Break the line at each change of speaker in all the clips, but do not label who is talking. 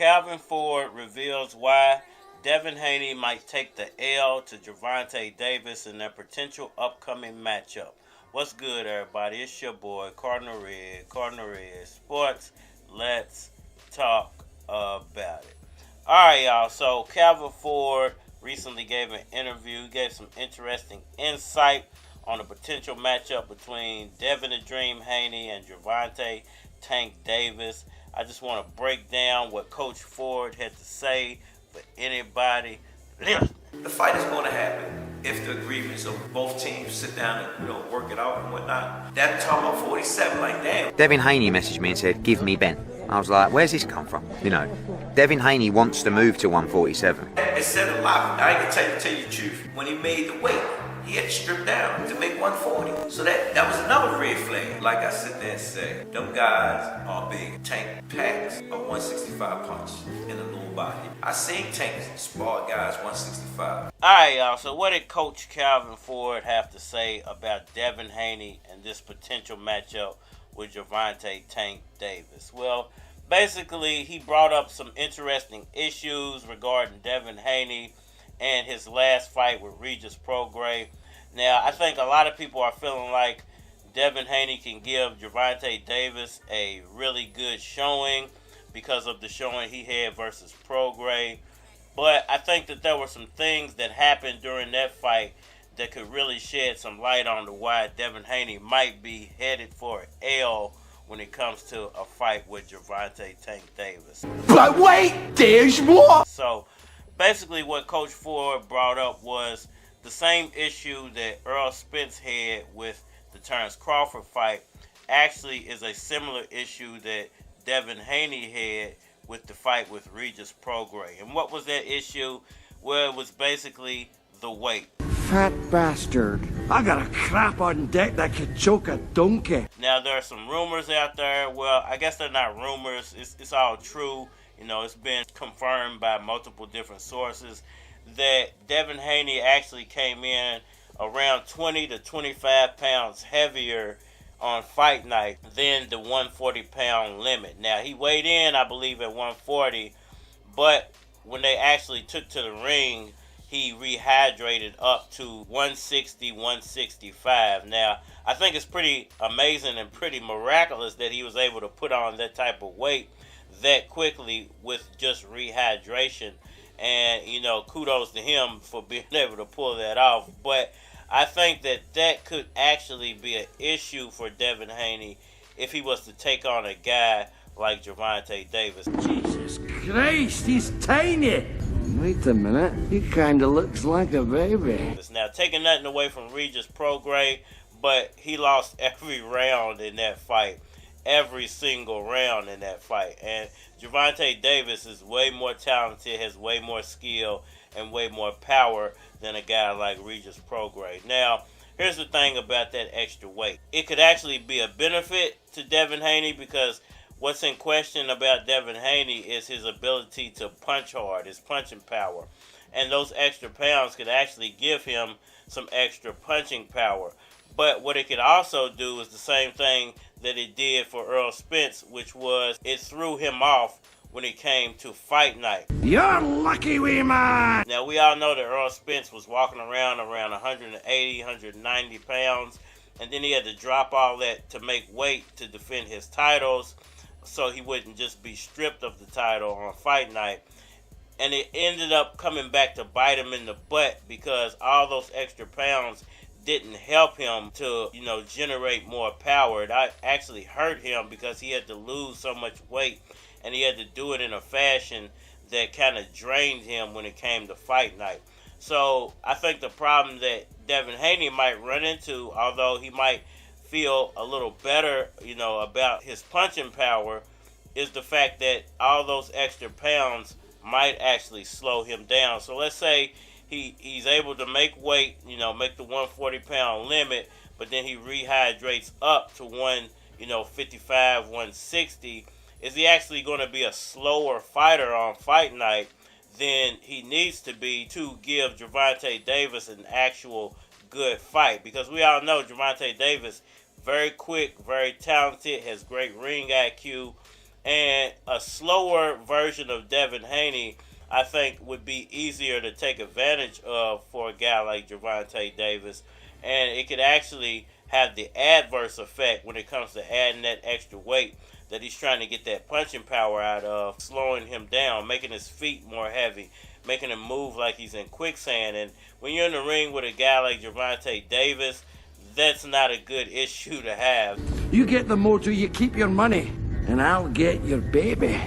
Calvin Ford reveals why Devin Haney might take the L to Gervonta Davis in their potential upcoming matchup. What's good, everybody? It's your boy, Cardinal Red Sports. Let's talk about it. Alright, y'all. So, Calvin Ford recently gave an interview. He gave some interesting insight on a potential matchup between Devin the Dream Haney and Gervonta Tank Davis. I just want to break down what Coach Ford had to say for anybody listening.
The fight is going to happen if the agreements of both teams sit down and work it out and whatnot. That talking about 47, like damn.
Devin Haney messaged me and said, "Give me Ben." I was like, "Where's this come from?" Devin Haney wants to move to 147.
It said a lot. I can tell you the truth. When he made the weight, he had to strip down to make 140. So that was another red flag. Like I sit there and say, them guys are big. Tank packs a 165 punch in the lower body. I seen Tank spar guys 165.
Alright, y'all. So what did Coach Calvin Ford have to say about Devin Haney and this potential matchup with Gervonta Tank Davis? Well, basically, he brought up some interesting issues regarding Devin Haney and his last fight with Regis Prograis. Now, I think a lot of people are feeling like Devin Haney can give Gervonta Davis a really good showing because of the showing he had versus Prograis. But I think that there were some things that happened during that fight that could really shed some light on to why Devin Haney might be headed for an L when it comes to a fight with Gervonta Tank Davis.
But wait, there's more!
So, basically what Coach Ford brought up was the same issue that Errol Spence had with the Terrence Crawford fight actually is a similar issue that Devin Haney had with the fight with Regis Prograis. And what was that issue? Well, it was basically the weight.
Fat bastard. I got a crap on deck that could choke a donkey.
Now, there are some rumors out there. Well, I guess they're not rumors. It's all true. It's been confirmed by multiple different sources that Devin Haney actually came in around 20 to 25 pounds heavier on fight night than the 140-pound limit. Now, he weighed in, I believe, at 140, but when they actually took to the ring, he rehydrated up to 160, 165. Now, I think it's pretty amazing and pretty miraculous that he was able to put on that type of weight that quickly with just rehydration. And, kudos to him for being able to pull that off. But I think that could actually be an issue for Devin Haney if he was to take on a guy like Gervonta Davis.
Jesus Christ, he's tiny. Wait a minute, he kind of looks like a baby.
Now, taking nothing away from Regis Prograis, but he lost every round in that fight. Every single round in that fight. And Gervonta Davis is way more talented, has way more skill, and way more power than a guy like Regis Prograis. Now, here's the thing about that extra weight. It could actually be a benefit to Devin Haney because what's in question about Devin Haney is his ability to punch hard, his punching power. And those extra pounds could actually give him some extra punching power. But what it could also do is the same thing that it did for Errol Spence, which was it threw him off when it came to fight night.
You're lucky, wee man!
Now, we all know that Errol Spence was walking around 180, 190 pounds, and then he had to drop all that to make weight to defend his titles so he wouldn't just be stripped of the title on fight night. And it ended up coming back to bite him in the butt because all those extra pounds didn't help him to, generate more power. It actually hurt him because he had to lose so much weight and he had to do it in a fashion that kind of drained him when it came to fight night. So I think the problem that Devin Haney might run into, although he might feel a little better, about his punching power, is the fact that all those extra pounds might actually slow him down. So let's say he's able to make weight, make the 140-pound limit, but then he rehydrates up to 155, 160. Is he actually going to be a slower fighter on fight night than he needs to be to give Gervonta Davis an actual good fight? Because we all know Gervonta Davis, very quick, very talented, has great ring IQ, And a slower version of Devin Haney, I think, would be easier to take advantage of for a guy like Gervonta Davis. And it could actually have the adverse effect when it comes to adding that extra weight that he's trying to get that punching power out of, slowing him down, making his feet more heavy, making him move like he's in quicksand. And when you're in the ring with a guy like Gervonta Davis, that's not a good issue to have.
You get the motor, you keep your money, and I'll get your baby.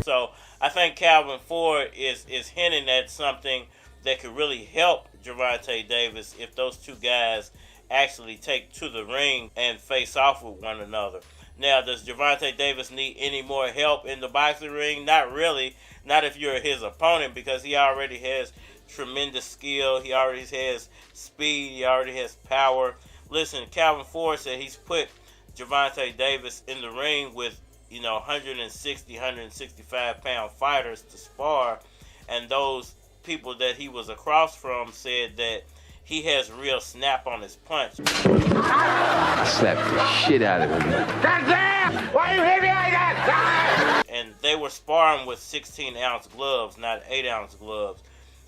So I think Calvin Ford is hinting at something that could really help Gervonta Davis if those two guys actually take to the ring and face off with one another. Now, does Gervonta Davis need any more help in the boxing ring? Not really. Not if you're his opponent, because he already has tremendous skill. He already has speed. He already has power. Listen, Calvin Ford said he's put Gervonta Davis in the ring with 160, 165 pound fighters to spar, and those people that he was across from said that he has real snap on his punch.
I slapped the shit out of him.
Goddamn! Why you hit me like that?
And they were sparring with 16-ounce gloves, not 8-ounce gloves.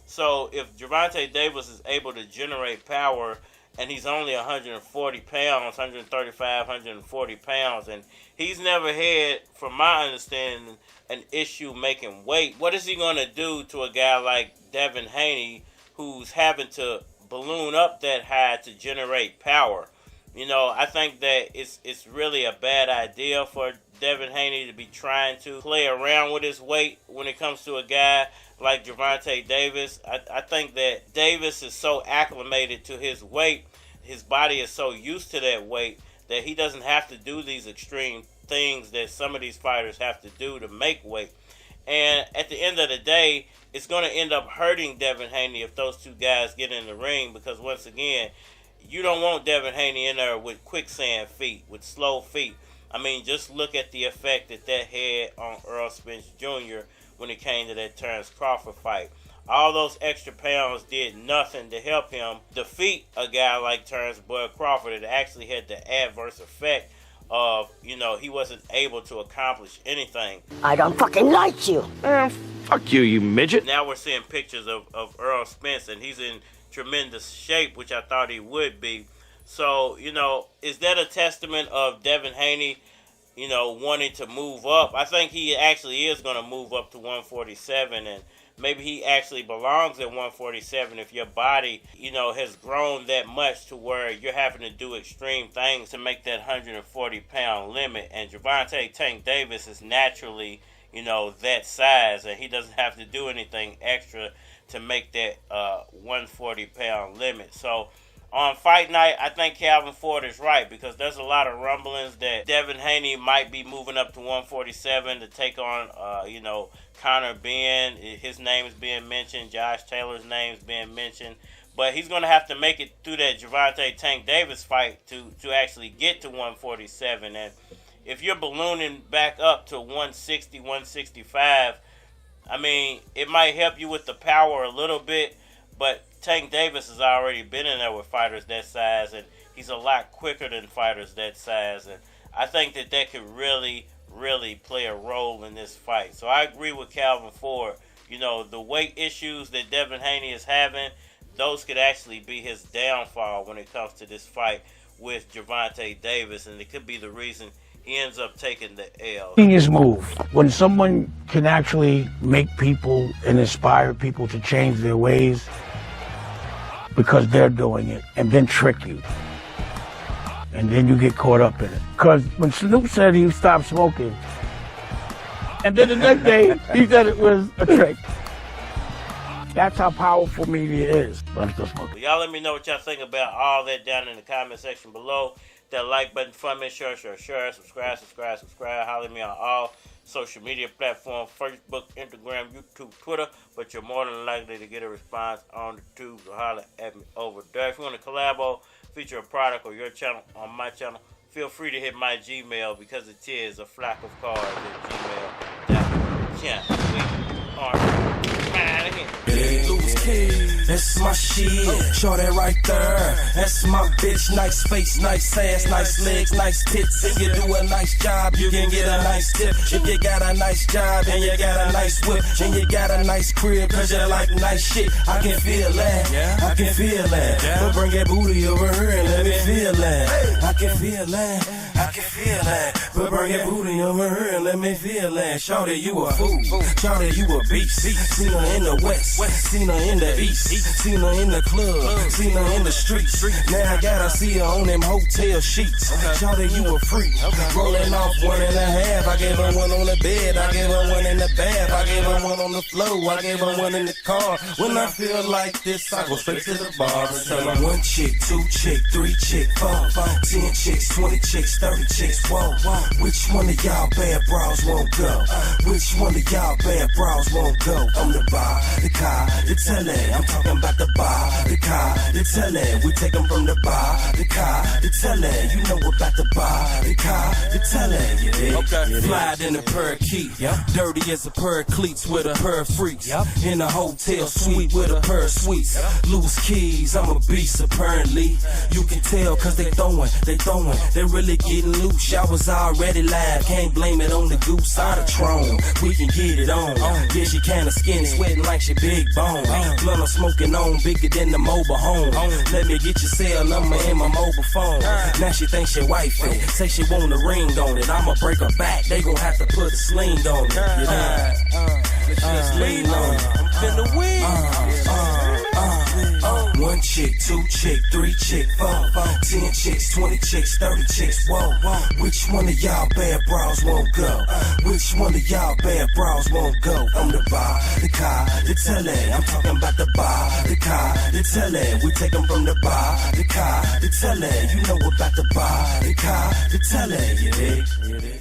So if Gervonta Davis is able to generate power, and he's only 140 pounds, 135, 140 pounds, and he's never had, from my understanding, an issue making weight, what is he going to do to a guy like Devin Haney, who's having to balloon up that high to generate power? I think that it's really a bad idea for Devin Haney to be trying to play around with his weight when it comes to a guy like Gervonta Davis. I think that Davis is so acclimated to his weight, his body is so used to that weight, that he doesn't have to do these extreme things that some of these fighters have to do to make weight. And at the end of the day, it's going to end up hurting Devin Haney if those two guys get in the ring, because once again, you don't want Devin Haney in there with quicksand feet, with slow feet. I mean, just look at the effect that had on Errol Spence Jr. when it came to that Terrence Crawford fight. All those extra pounds did nothing to help him defeat a guy like Terrence Bud Crawford. It actually had the adverse effect of, he wasn't able to accomplish anything.
I don't fucking like you.
Fuck you, you midget.
Now we're seeing pictures of Errol Spence, and he's in tremendous shape, which I thought he would be. So, is that a testament of Devin Haney, wanting to move up? I think he actually is going to move up to 147, and maybe he actually belongs at 147 if your body, has grown that much to where you're having to do extreme things to make that 140-pound limit. And Gervonta Tank Davis is naturally, that size, and he doesn't have to do anything extra to make that 140-pound limit. So on fight night, I think Calvin Ford is right, because there's a lot of rumblings that Devin Haney might be moving up to 147 to take on, Conor Benn. His name is being mentioned. Josh Taylor's name is being mentioned. But he's going to have to make it through that Gervonta Tank Davis fight to actually get to 147. And if you're ballooning back up to 160, 165, I mean, it might help you with the power a little bit, but Tank Davis has already been in there with fighters that size, and he's a lot quicker than fighters that size. And I think that could really play a role in this fight. So I agree with Calvin Ford. The weight issues that Devin Haney is having, those could actually be his downfall when it comes to this fight with Gervonta Davis, and it could be the reason he ends up taking the L.
His move. When someone can actually make people and inspire people to change their ways because they're doing it, and then trick you. And then you get caught up in it. Because when Snoop said he stopped smoking, and then the next day he said it was a trick. That's how powerful media is. But I'm still smoking.
Y'all let me know what y'all think about all that down in the comment section below. That like button for me, share, subscribe. Holler at me on all social media platforms, Facebook, Instagram, YouTube, Twitter. But you're more than likely to get a response on the tube, so holler at me over there. If you want to collabo, feature a product or your channel on my channel, feel free to hit my Gmail, because it is a flock of cards at gmail.com. We are out of here.
That's my shit. Shorty right there. That's my bitch. Nice face, nice ass, nice legs, nice tits. If you do a nice job, you can get a nice tip. If you got a nice job and you got a nice whip and you got a nice crib, cause you like nice shit, I can feel that. I can feel that. But bring that booty over here and let me feel that. I can feel that. I can feel that. But bring that booty over here and let me feel that. Shorty, you a fool. Shorty, you a beast. Seen her in the west. Seen her in the east. Seen her in the club. Seen her in the streets. Now I gotta see her on them hotel sheets. Shorty, you a freak. Rolling off 1.5. I gave her one on the bed. I gave her one in the bath. I gave her one on the floor. I gave her one in the car. When I feel like this, I go straight to the bar and tell her 1 chick, 2 chick, 3 chick, 4, 10 chicks, 20 chicks, 30 chicks, whoa. Which one of y'all bad bras won't go? Which one of y'all bad bras won't go? From the bar, the car, the telly. I'm talking about the bar, the car, the telly. We take them from the bar, the car, the telly. You know about the bar, the car, the telly. Yeah, fly in a pair of keys, dirty as a pair of cleats with a pair of freaks. In a hotel suite with a pair of sweets. Loose keys, I'm a beast apparently. You can tell cause they throwing, they really getting loose. I was already live, can't blame it on the goose out of Tron. We can get it on. Yeah, she kinda skinny, sweating like she big bone. Blunt I'm smoking on, bigger than the mobile home. Let me get your cell number in my mobile phone. Now she thinks she wifey, say she want a ring on it. I'ma break her back, they gon' have to put a sling on it. You know? Just lean on it. I'm finna win. 1 chick, 2 chick, 3 chick, 4, 10 chicks, 20 chicks, 30 chicks, whoa. Which one of y'all bad bras won't go? Which one of y'all bad bras won't go? From the bar, the car, the telly. I'm talking about the bar, the car, the telly. We take them from the bar, the car, the telly. You know about the bar, the car, the telly.